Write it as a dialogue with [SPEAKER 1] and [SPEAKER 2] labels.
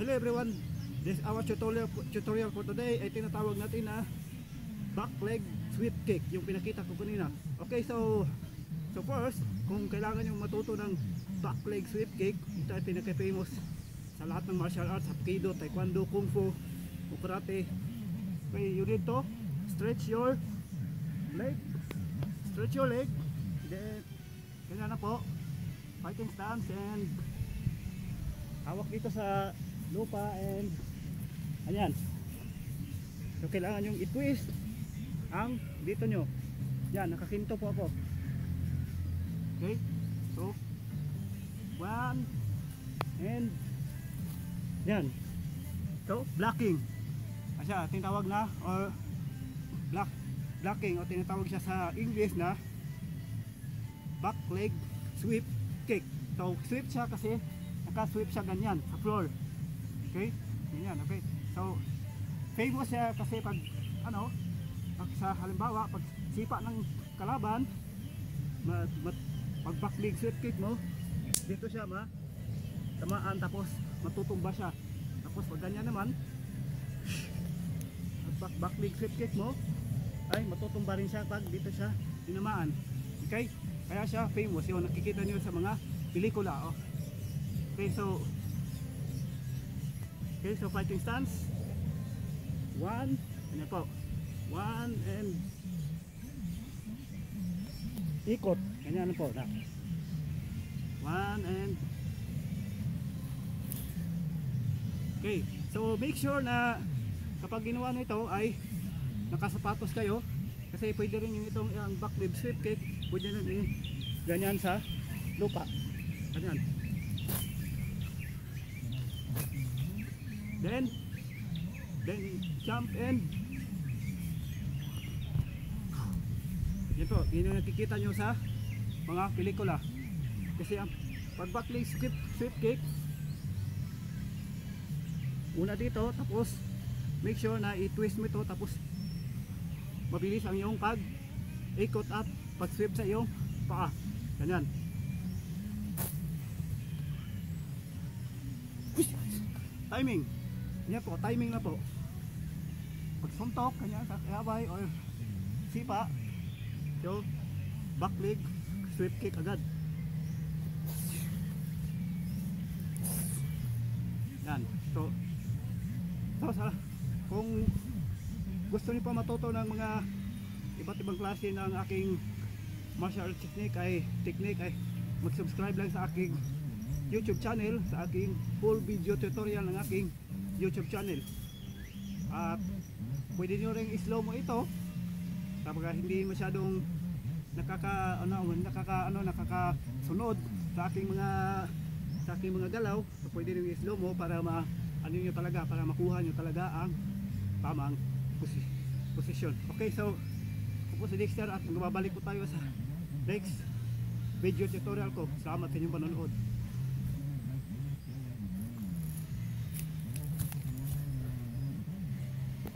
[SPEAKER 1] Hello everyone, this is our tutorial for today ay tinatawag natin na back leg sweep kick, yung pinakita ko kanina. Okay, so first, kung kailangan yung matuto ng back leg sweep kick, ito ay pinaka-famous sa lahat ng martial arts, Hapkido, Taekwondo, Kung Fu, o Karate. Okay, you need to stretch your leg, then ganyan na po, fighting stance, and hawak dito sa lupa, and ayan. So kailangan yung i-twist ang dito nyo. Yan, nakakinto po ako. Okay, so 1 and yan. So blocking siya tinatawag na, or blocking, o tinatawag siya sa English na back leg sweep kick. So sweep siya kasi naka-sweep siya ganyan sa floor. Okay? Ganyan, okay. So famous siya kasi pag sa halimbawa pag sipa ng kalaban, pag back leg sweep kick mo, dito siya tamaan, tapos matutumba siya. Tapos pag ganyan naman, back leg sweep kick mo ay matutumba rin siya pag dito siya tinamaan. Okay? Kaya siya famous, yung nakikita niyo sa mga pelikula. Oh. Okay, so fighting stance. 1, ano po? 1 and ikot. Ganyan po na. 1 and okay, so make sure na kapag ginawa nyo ito ay nakasapatos kayo, kasi pwede rin yung itong back leg sweep kick, pwede rin ganyan sa lupa. Ganyan. Then jump and yan po, yun yung nakikita nyo sa mga pelikula. Kasi ang pag back leg sweep kick, una dito, tapos make sure na i-twist mo ito, tapos mabilis ang iyong pag ikot at pag sweep sa iyong paa. Ganyan. Timing. Yan po, timing na po. Pag suntok, ganyan, sa kayabay or sipa, so back leg sweep kick agad. Yan. So kung gusto niyo pa matuto ng mga iba't ibang klase ng aking martial arts technique ay mag-subscribe lang sa aking YouTube channel, sa aking full video tutorial ng aking YouTube channel. At pwede nyo ring i-slow mo ito kapag hindi masyadong nakakasunod sa aking mga galaw. So pwede nyo i-slow mo para para makuha nyo talaga ang tamang posisyon. Okay, so ako po si Dexter at magbabalik po tayo sa next video tutorial ko. Salamat sa inyong panonood.